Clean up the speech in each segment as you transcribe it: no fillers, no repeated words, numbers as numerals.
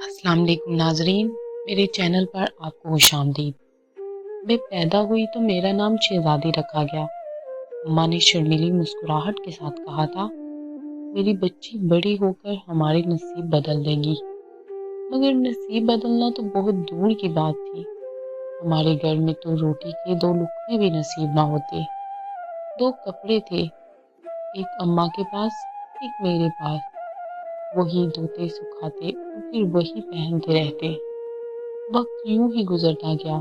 السلام علیکم ناظرین، میرے چینل پر آپ کو خوش آمدید۔ میں پیدا ہوئی تو میرا نام شہزادی رکھا گیا۔ اماں نے شرمیلی مسکراہٹ کے ساتھ کہا تھا، میری بچی بڑی ہو کر ہمارے نصیب بدل دے گی۔ مگر نصیب بدلنا تو بہت دور کی بات تھی۔ ہمارے گھر میں تو روٹی کے 2 لقمے بھی نصیب نہ ہوتے۔ 2 کپڑے تھے، ایک اماں کے پاس، ایک میرے پاس۔ وہی دھوتے سکھاتے اور پھر وہی پہنتے رہتے۔ وقت یوں ہی گزرتا گیا۔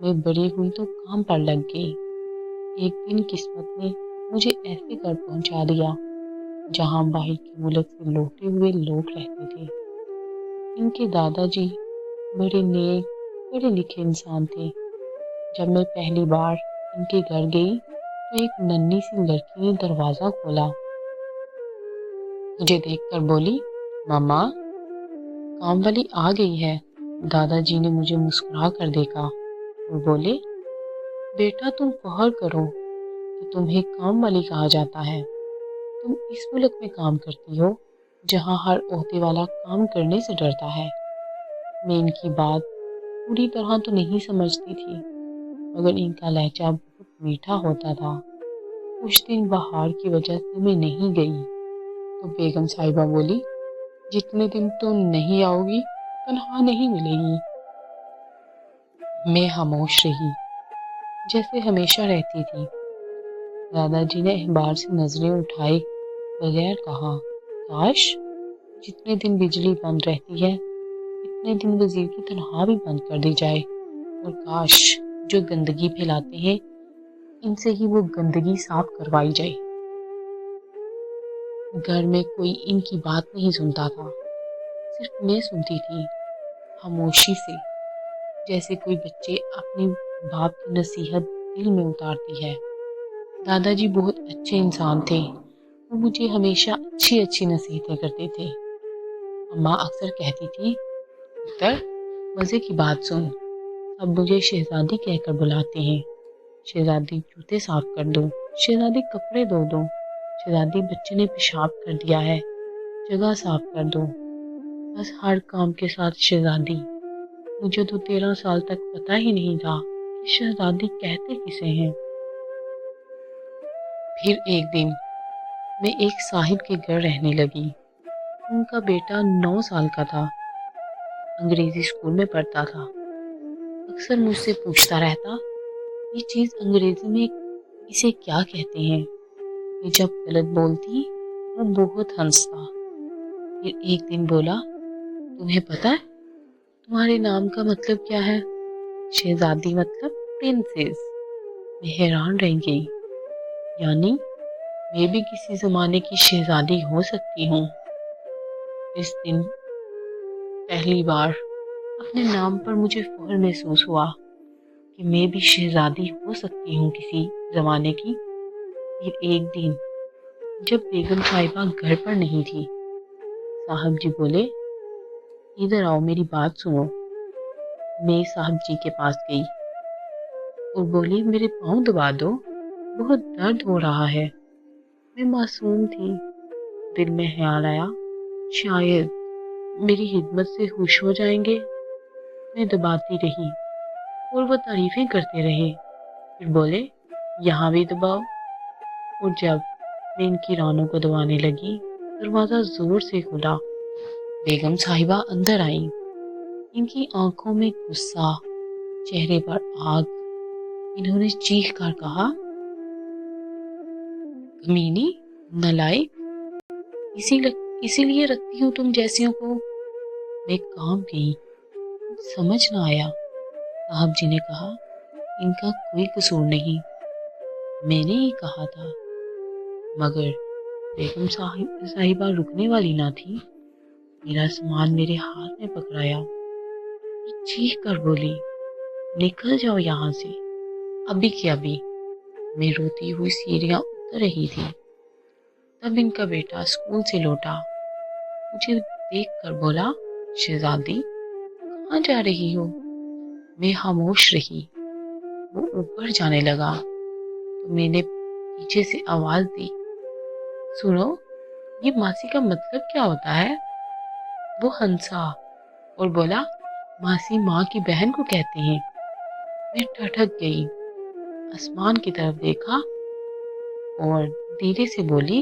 میں بڑی ہوئی تو کام پر لگ گئی۔ ایک دن قسمت نے مجھے ایسے گھر پہنچا دیا جہاں باہر کے ملک سے لوٹے ہوئے لوگ رہتے تھے۔ ان کے دادا جی بڑے نیک پڑھے لکھے انسان تھے۔ جب میں پہلی بار ان کے گھر گئی تو ایک ننھی سی لڑکی نے دروازہ کھولا۔ مجھے دیکھ کر بولی، ماما کام والی آ گئی ہے۔ دادا جی نے مجھے مسکرا کر دیکھا اور بولے، بیٹا تم فخر کرو کہ تمہیں کام والی کہا جاتا ہے۔ تم اس ملک میں کام کرتی ہو جہاں ہر عہدے والا کام کرنے سے ڈرتا ہے۔ میں ان کی بات پوری طرح تو نہیں سمجھتی تھی، مگر ان کا لہجہ بہت میٹھا ہوتا تھا۔ کچھ دن بہار کی وجہ سے میں نہیں گئی تو بیگم صاحبہ بولی، جتنے دن تم نہیں آؤ گی تنخواہ نہیں ملے گی۔ میں خاموش رہی، جیسے ہمیشہ رہتی تھی۔ دادا جی نے احبار سے نظریں اٹھائے بغیر کہا، کاش جتنے دن بجلی بند رہتی ہے اتنے دن وزیر کی تنخواہ بھی بند کر دی جائے، اور کاش جو گندگی پھیلاتے ہیں ان سے ہی وہ گندگی صاف کروائی جائے۔ گھر میں کوئی ان کی بات نہیں سنتا تھا، صرف میں سنتی تھی، خاموشی سے، جیسے کوئی بچے اپنی باپ کی نصیحت دل میں اتارتی ہے۔ دادا جی بہت اچھے انسان تھے، وہ مجھے ہمیشہ اچھی نصیحتیں کرتے تھے۔ اماں اکثر کہتی تھی، پتر مزے کی بات سن، اب مجھے شہزادی کہہ کر بلاتے ہیں۔ شہزادی جوتے صاف کر دو، شہزادی کپڑے دھو دو، شہزادی بچے نے پیشاب کر دیا ہے، جگہ صاف کر دو۔ بس ہر کام کے ساتھ شہزادی۔ مجھے تو 13 سال تک پتہ ہی نہیں تھا کہ شہزادی کہتے کسے ہیں۔ پھر ایک دن میں ایک صاحب کے گھر رہنے لگی۔ ان کا بیٹا 9 سال کا تھا، انگریزی اسکول میں پڑھتا تھا۔ اکثر مجھ سے پوچھتا رہتا، یہ چیز انگریزی میں اسے کیا کہتے ہیں؟ میں جب غلط بولتی وہ بہت ہنستا۔ پھر ایک دن بولا، تمہیں پتہ ہے تمہارے نام کا مطلب کیا ہے؟ شہزادی مطلب پرنسس۔ میں حیران رہ گئی، یعنی میں بھی کسی زمانے کی شہزادی ہو سکتی ہوں۔ اس دن پہلی بار اپنے نام پر مجھے فخر محسوس ہوا کہ میں بھی شہزادی ہو سکتی ہوں کسی زمانے کی۔ پھر ایک دن جب بیگم صاحبہ گھر پر نہیں تھی، صاحب جی بولے، ادھر آؤ میری بات سنو۔ میں صاحب جی کے پاس گئی اور بولی، میرے پاؤں دبا دو، بہت درد ہو رہا ہے۔ میں معصوم تھی، دل میں خیال آیا شاید میری خدمت سے خوش ہو جائیں گے۔ میں دباتی رہی اور وہ تعریفیں کرتے رہے۔ پھر بولے، یہاں بھی دباؤ۔ اور جب میں ان کی رانوں کو دبانے لگی دروازہ زور سے کھلا۔ بیگم صاحبہ اندر آئیں، ان کی آنکھوں میں غصہ، چہرے پر آگ۔ انہوں نے چیخ کر کہا، کمینی، نالائق، اسی لیے رکھتی ہوں تم جیسیوں کو۔ میں کام گئی، سمجھ نہ آیا۔ صاحب جی نے کہا، ان کا کوئی قصور نہیں، میں نے ہی کہا تھا۔ مگر بیگم صاحبہ رکنے والی نہ تھی۔ میرا سامان میرے ہاتھ میں پکڑایا، چیخ کر بولی، نکل جاؤ یہاں سے، ابھی کی ابھی۔ میں روتی ہوئی سیڑھیاں اتر رہی تھی، تب ان کا بیٹا اسکول سے لوٹا، مجھے دیکھ کر بولا، شہزادی کہاں جا رہی ہو؟ میں خاموش رہی۔ وہ اوپر جانے لگا تو میں نے پیچھے سے آواز دی، سنو، یہ ماسی کا مطلب کیا ہوتا ہے؟ وہ ہنسا اور بولا ماسی ماں کی بہن کو کہتے ہیں۔ میں ٹھٹک گئی، آسمان کی طرف دیکھا اور دھیرے سے بولی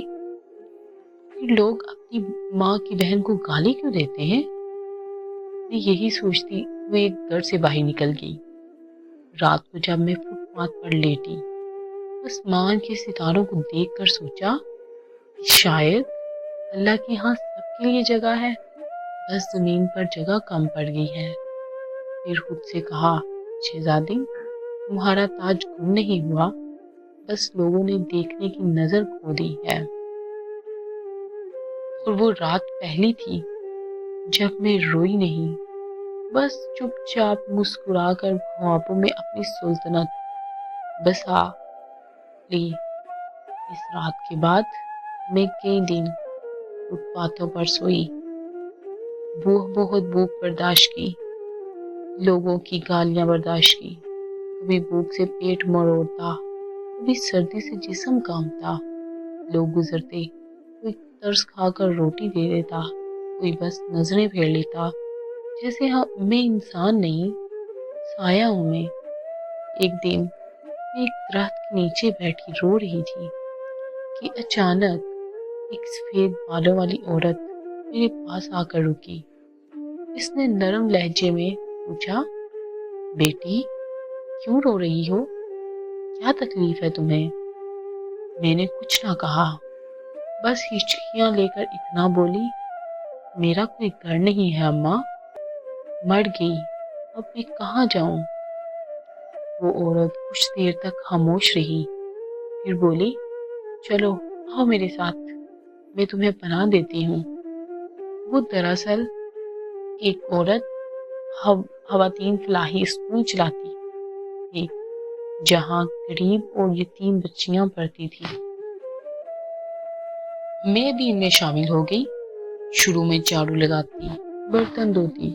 کہ لوگ اپنی ماں کی بہن کو گالی کیوں دیتے ہیں؟ میں یہی سوچتی ہوئے گھر سے باہر نکل گئی۔ رات کو جب میں فٹ پاتھ پر لیٹی، آسمان کے ستاروں کو دیکھ کر سوچا کہ شاید اللہ کے ہاں سب کے لیے جگہ ہے، بس زمین پر جگہ کم پڑ گئی ہے۔ پھر خود سے کہا شہزادی تمہارا تاج گم نہیں ہوا، بس لوگوں نے دیکھنے کی نظر کھو دی ہے۔ اور وہ رات پہلی تھی جب میں روئی نہیں، بس چپ چاپ مسکرا کر خوابوں میں اپنی سلطنت بسا لی۔ اس رات کے بعد میں کئی دن فٹ پاتھوں پر سوئی، بہت بھوک برداشت کی، لوگوں کی گالیاں برداشت کی، کبھی بھوک سے پیٹ مروڑتا، کبھی سردی سے جسم کانپتا۔ لوگ گزرتے، کوئی ترس کھا کر روٹی دے دیتا، کوئی بس نظریں پھیر لیتا، جیسے میں انسان نہیں سایہ ہوں۔ میں ایک دن میں ایک درخت کے نیچے بیٹھی رو رہی تھی کہ اچانک ایک سفید بالوں والی عورت میرے پاس آ کر رکی۔ اس نے نرم لہجے میں پوچھا بیٹی کیوں رو رہی ہو؟ کیا تکلیف ہے تمہیں؟ میں نے کچھ نہ کہا، بس ہچکیاں لے کر اتنا بولی میرا کوئی گھر نہیں ہے اماں، مر گئی، اب میں کہاں جاؤں؟ وہ عورت کچھ دیر تک خاموش رہی، پھر بولی چلو آؤ میرے ساتھ، میں تمہیں پناہ دیتی ہوں۔ وہ دراصل ایک عورت خواتین فلاحی اسکول چلاتی تھی جہاں غریب اور یتیم بچیاں پڑھتی تھیں۔ میں بھی ان میں شامل ہو گئی۔ شروع میں جھاڑو لگاتی، برتن دھوتی،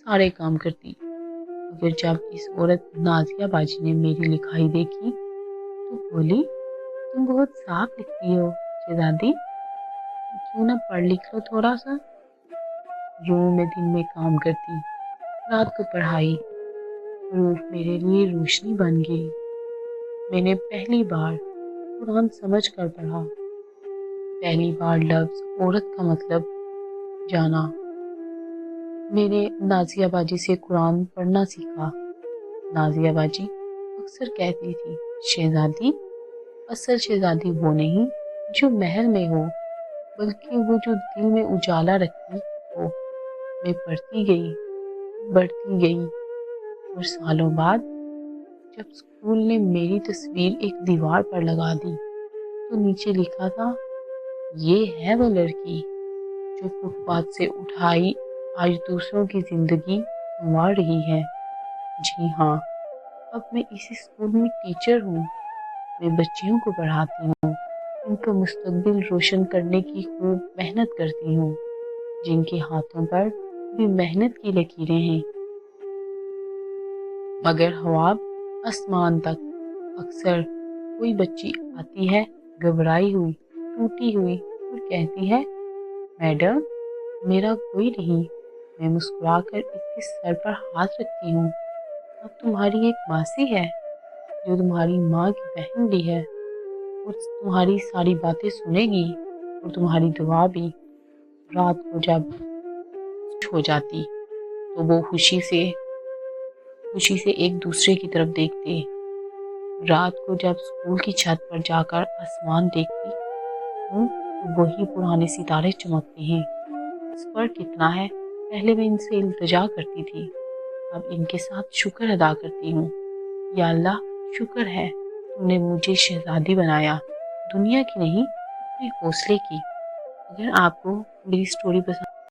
سارے کام کرتی، مگر جب اس عورت نازیہ باجی نے میری لکھائی دیکھی تو بولی تم بہت صاف لکھتی ہو شہزادی، کیوں نہ پڑھ لکھ لو تھوڑا سا؟ یوں میں دن میں کام کرتی، رات کو پڑھائی، حروف میرے لیے روشنی بن گئی۔ میں نے پہلی بار قرآن سمجھ کر پڑھا، پہلی بار لفظ عورت کا مطلب جانا۔ میں نے نازیہ باجی سے قرآن پڑھنا سیکھا۔ نازیہ باجی اکثر کہتی تھی شہزادی اصل شہزادی وہ نہیں جو محل میں ہو، بلکہ وہ جو دل میں اجالا رکھتی ہو۔ میں پڑھتی گئی، بڑھتی گئی، اور سالوں بعد جب اسکول نے میری تصویر ایک دیوار پر لگا دی تو نیچے لکھا تھا یہ ہے وہ لڑکی جو فٹ پاتھ سے اٹھائی آج دوسروں کی زندگی سنوار رہی ہے۔ جی ہاں، اب میں اسی اسکول میں ٹیچر ہوں۔ میں بچیوں کو پڑھاتی ہوں، ان کا مستقبل روشن کرنے کی خوب محنت کرتی ہوں، جن کے ہاتھوں پر بھی محنت کی لکیریں ہیں۔ مگر خواب آسمان تک اکثر کوئی بچی آتی ہے گھبرائی ہوئی، ٹوٹی ہوئی، اور کہتی ہے میڈم میرا کوئی نہیں۔ میں مسکرا کر اس کے سر پر ہاتھ رکھتی ہوں، اب تمہاری ایک ماسی ہے جو تمہاری ماں کی بہن بھی ہے، اور تمہاری ساری باتیں سنے گی اور تمہاری دعا بھی۔ رات کو جب ہو جاتی تو وہ خوشی سے ایک دوسرے کی طرف دیکھتے۔ رات کو جب اسکول کی چھت پر جا کر آسمان دیکھتی ہوں تو وہی پرانے ستارے چمکتے ہیں۔ اس پر کتنا ہے، پہلے میں ان سے التجا کرتی تھی، اب ان کے ساتھ شکر ادا کرتی ہوں۔ یا اللہ شکر ہے تم نے مجھے شہزادی بنایا، دنیا کی نہیں اپنے حوصلے کی۔ اگر آپ کو میری سٹوری پسند